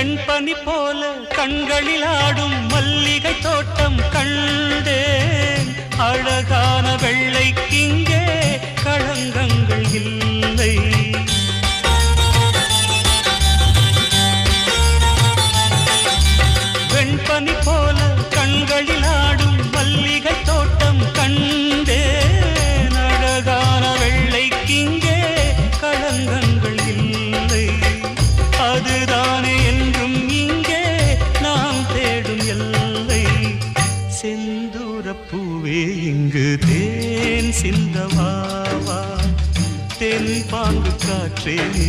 வெண்பனி போல கண்களில் ஆடும் மல்லிகை தோட்டம் கண்டேன். அழகான வெள்ளைக்கிங்கே களங்கங்கள் இல்லை. வெண்பனி போல கண்களில் ஆடும் மல்லிகை தோட்டம் கண்டேன். அழகான வெள்ளைக்கிங்கே களங்கங்கள் இல்லை. அதுதானே என்றும் இங்கே நாம் தேடும் எல்லை. செந்தூரப்பூவே இங்கு தேன் சிந்தவாவா, தென் பாங்கு காற்றே நீ